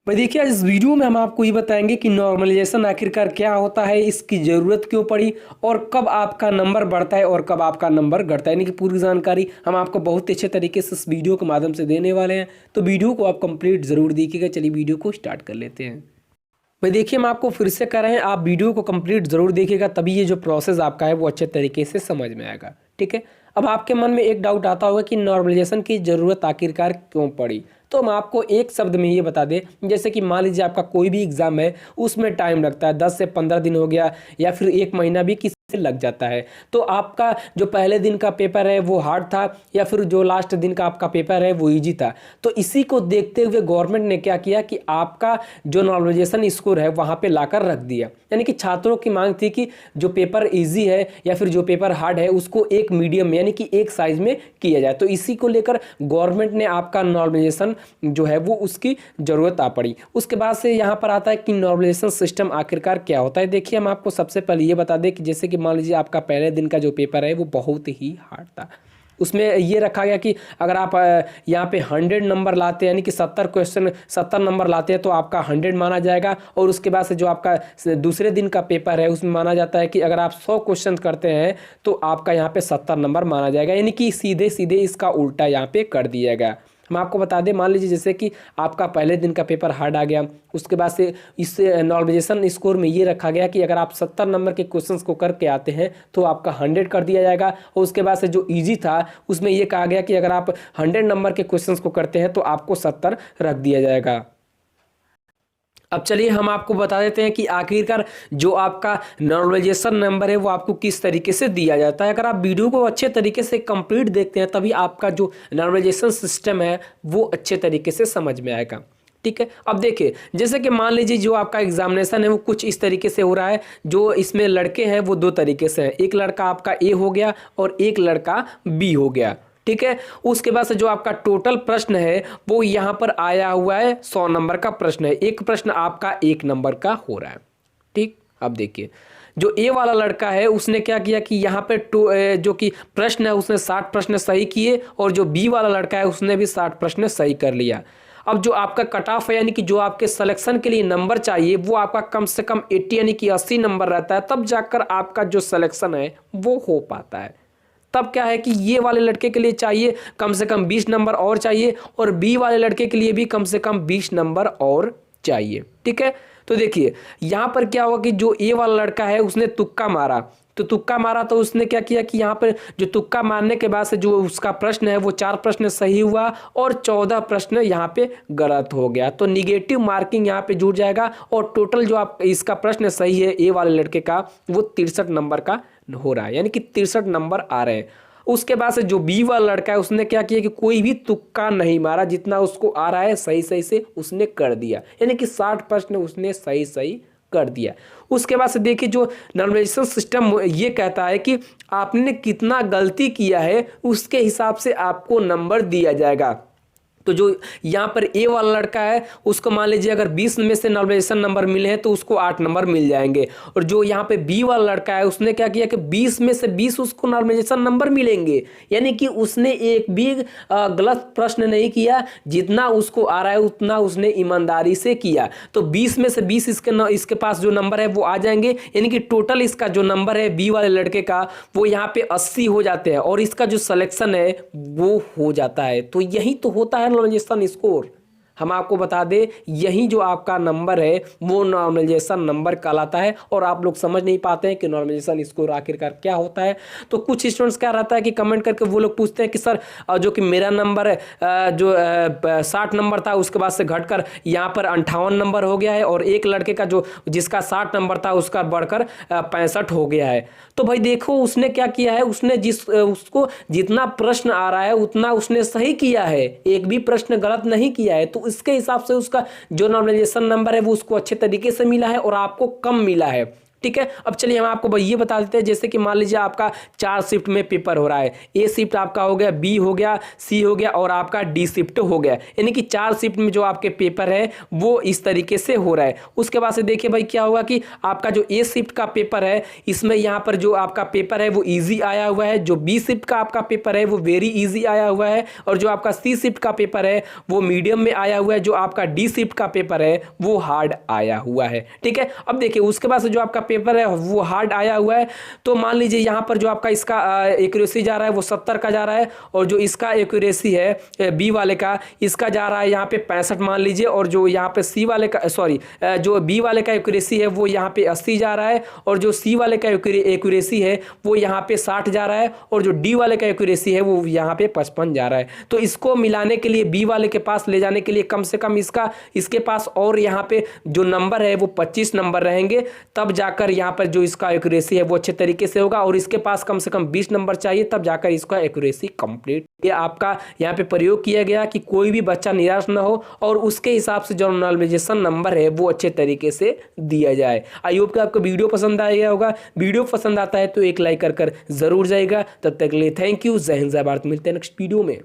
भाई देखिए, आज इस वीडियो में हम आपको ये बताएंगे कि नॉर्मलाइजेशन आखिरकार क्या होता है, इसकी ज़रूरत क्यों पड़ी और कब आपका नंबर बढ़ता है और कब आपका नंबर घटता है। यानी कि पूरी जानकारी हम आपको बहुत अच्छे तरीके से इस वीडियो के माध्यम से देने वाले हैं। तो वीडियो को आप कंप्लीट ज़रूर देखिएगा। चलिए वीडियो को स्टार्ट कर लेते हैं। भाई देखिए, हम आपको फिर से कह रहे हैं, आप वीडियो को कंप्लीट ज़रूर देखिएगा, तभी ये जो प्रोसेस आपका है वो अच्छे तरीके से समझ में आएगा। ठीक है। अब आपके मन में एक डाउट आता होगा कि नॉर्मलाइजेशन की ज़रूरत आखिरकार क्यों पड़ी। तो हम आपको एक शब्द में ये बता दें, जैसे कि मान लीजिए आपका कोई भी एग्ज़ाम है, उसमें टाइम लगता है 10 से 15 दिन हो गया या फिर 1 महीना भी किसी से लग जाता है। तो आपका जो पहले दिन का पेपर है वो हार्ड था या फिर जो लास्ट दिन का आपका पेपर है वो ईजी था। तो इसी को देखते हुए गवर्नमेंट ने क्या किया कि आपका जो नॉर्मलाइजेशन स्कोर है वहाँ पे लाकर रख दिया। यानी कि छात्रों की मांग थी कि जो पेपर ईजी है या फिर जो पेपर हार्ड है उसको एक मीडियम यानी कि एक साइज में किया जाए। तो इसी को लेकर गवर्नमेंट ने आपका नॉर्मलाइजेशन जो है वो उसकी ज़रूरत आ पड़ी। उसके बाद से यहाँ पर आता है कि नॉर्मलाइजेशन सिस्टम आखिरकार क्या होता है। देखिए, हम आपको सबसे पहले ये बता दें कि जैसे कि मान लीजिए आपका पहले दिन का जो पेपर है वो बहुत ही हार्ड था। उसमें ये रखा गया कि अगर आप यहाँ पे 100 नंबर लाते हैं, यानी कि 70 क्वेश्चन 70 नंबर लाते हैं तो आपका 100 माना जाएगा। और उसके बाद से जो आपका दूसरे दिन का पेपर है उसमें माना जाता है कि अगर आप 100 क्वेश्चन करते हैं तो आपका यहाँ पे 70 नंबर माना जाएगा। यानी कि सीधे सीधे इसका उल्टा यहाँ पे कर दिया गया। हम आपको बता दें, मान लीजिए जैसे कि आपका पहले दिन का पेपर हार्ड आ गया, उसके बाद से इस नॉर्मलाइजेशन स्कोर में ये रखा गया कि अगर आप 70 नंबर के क्वेश्चंस को करके आते हैं तो आपका 100 कर दिया जाएगा। और उसके बाद से जो इजी था उसमें ये कहा गया कि अगर आप 100 नंबर के क्वेश्चंस को करते हैं तो आपको 70 रख दिया जाएगा। अब चलिए हम आपको बता देते हैं कि आखिरकार जो आपका नॉर्मलाइजेशन नंबर है वो आपको किस तरीके से दिया जाता है। अगर आप वीडियो को अच्छे तरीके से कंप्लीट देखते हैं तभी आपका जो नॉर्मलाइजेशन सिस्टम है वो अच्छे तरीके से समझ में आएगा। ठीक है। अब देखिए, जैसे कि मान लीजिए जो आपका एग्जामिनेशन है वो कुछ इस तरीके से हो रहा है। जो इसमें लड़के हैं वो 2 तरीके से हैं, एक लड़का आपका ए हो गया और एक लड़का बी हो गया। ठीक है। उसके बाद से जो आपका टोटल प्रश्न है वो यहाँ पर आया हुआ है 100 नंबर का प्रश्न है। एक प्रश्न आपका 1 नंबर का हो रहा है। ठीक। अब देखिए, जो ए वाला लड़का है उसने क्या किया कि यहाँ पे जो कि प्रश्न है उसने 60 प्रश्न सही किए और जो बी वाला लड़का है उसने भी 60 प्रश्न सही कर लिया। अब जो आपका कट ऑफ है यानी कि जो आपके सिलेक्शन के लिए नंबर चाहिए वो आपका कम से कम 80 यानी कि 80 नंबर रहता है, तब जाकर आपका जो सिलेक्शन है वो हो पाता है। तब क्या है कि ये वाले लड़के के लिए चाहिए कम से कम 20 नंबर और चाहिए और बी वाले लड़के के लिए भी कम से कम 20 नंबर और चाहिए। ठीक है। तो देखिए यहाँ पर क्या हुआ कि जो ए वाला लड़का है उसने तुक्का मारा। तो तुक्का मारा तो उसने क्या किया कि यहाँ पर जो तुक्का मारने के बाद से जो उसका प्रश्न है वो 4 प्रश्न सही हुआ और 14 प्रश्न यहाँ पे गलत हो गया। तो निगेटिव मार्किंग यहाँ पे जुड़ जाएगा और टोटल जो आप इसका प्रश्न सही है ए वाले लड़के का वो 63 नंबर का हो रहा है, यानी कि 63 नंबर आ रहे हैं। उसके बाद से जो बी वाला लड़का है उसने क्या किया कि कोई भी तुक्का नहीं मारा, जितना उसको आ रहा है सही सही से उसने कर दिया, यानी कि 60 प्रश्न उसने सही सही कर दिया। उसके बाद से देखिए, जो नॉर्मलाइजेशन सिस्टम ये कहता है कि आपने कितना गलती किया है उसके हिसाब से आपको नंबर दिया जाएगा। तो जो यहाँ पर ए वाला लड़का है उसको मान लीजिए अगर 20 में से नॉर्मलाइजेशन नंबर मिले हैं तो उसको 8 नंबर मिल जाएंगे। और जो यहाँ पे बी वाला लड़का है उसने क्या किया कि 20 में से 20 उसको नॉर्मलाइजेशन नंबर मिलेंगे, यानी कि उसने एक भी गलत प्रश्न नहीं किया, जितना उसको आ रहा है उतना उसने ईमानदारी से किया। तो 20 में से 20 इसके पास जो नंबर है वो आ जाएंगे, यानी कि टोटल इसका जो नंबर है बी वाले लड़के का वो यहाँ पे 80 हो जाते हैं और इसका जो सिलेक्शन है वो हो जाता है। तो यही तो होता है नॉर्मलाइजेशन स्कोर। हम आपको बता दें, यही जो आपका नंबर है वो नॉर्मलाइजेशन नंबर कहलाता है। और आप लोग समझ नहीं पाते हैं कि नॉर्मलाइजेशन स्कोर आखिरकार क्या होता है। तो कुछ स्टूडेंट्स क्या रहता है कि कमेंट करके वो लोग पूछते हैं कि सर जो कि मेरा नंबर जो 60 नंबर था उसके बाद से घटकर यहाँ पर 58 नंबर हो गया है और एक लड़के का जो जिसका 60 नंबर था उसका बढ़कर 65 हो गया है। तो भाई देखो उसने क्या किया है, उसने उसको जितना प्रश्न आ रहा है उतना उसने सही किया है, एक भी प्रश्न गलत नहीं किया है। तो इसके हिसाब से उसका जो नॉर्मलाइजेशन नंबर है वो उसको अच्छे तरीके से मिला है और आपको कम मिला है। ठीक है। अब चलिए हम आपको ये बता देते हैं, जैसे कि मान लीजिए आपका 4 शिफ्ट में पेपर हो रहा है, ए शिफ्ट आपका हो गया, बी हो गया, सी हो गया और आपका डी शिफ्ट हो गया, यानी कि 4 शिफ्ट में जो आपके पेपर है वो इस तरीके से हो रहा है। उसके बाद से देखिए भाई क्या होगा कि आपका जो ए शिफ्ट का पेपर है इसमें यहाँ पर जो आपका पेपर है वो ईजी आया हुआ है, जो बी शिफ्ट का आपका पेपर है वो वेरी ईजी आया हुआ है, और जो आपका सी शिफ्ट का पेपर है वो मीडियम में आया हुआ है, जो आपका डी शिफ्ट का पेपर है वो हार्ड आया हुआ है, ठीक है। अब देखिए उसके बाद से जो आपका पेपर है वो हार्ड आया हुआ है, तो मान लीजिए यहाँ पर जो आपका इसका एक्यूरेसी जा रहा है वो 70 का जा रहा है, और जो इसका एक्यूरेसी है बी वाले का इसका जा रहा है यहाँ पे 65 मान लीजिए, और जो यहाँ पे सी वाले का सॉरी जो बी वाले का एक्यूरेसी है वो यहाँ पे 80 जा रहा है, और जो सी वाले का एक्यूरेसी है वो यहाँ पे 60 जा रहा है, और जो डी वाले का एक्यूरेसी है वो यहाँ पे 55 जा रहा है। तो इसको मिलाने के लिए बी वाले के पास ले जाने के लिए कम से कम इसके पास और यहाँ पे जो नंबर है वो 25 नंबर रहेंगे, तब जाकर यहाँ पर जो इसका एक्यूरेसी है वो अच्छे तरीके से होगा, और इसके पास कम से कम 20 नंबर चाहिए तब जाकर इसका एक्यूरेसी कंप्लीट। ये आपका यहाँ पे प्रयोग किया गया कि कोई भी बच्चा निराश ना हो और उसके हिसाब से जो नॉर्मलाइजेशन नंबर है वो अच्छे तरीके से दिया जाए। आई होप कि आपको वीडियो पसंद आया होगा। वीडियो पसंद आता है तो एक लाइक कर जरूर जाएगा। तब तक के लिए थैंक यू। जय हिंद जय भारत। मिलते हैं नेक्स्ट वीडियो में।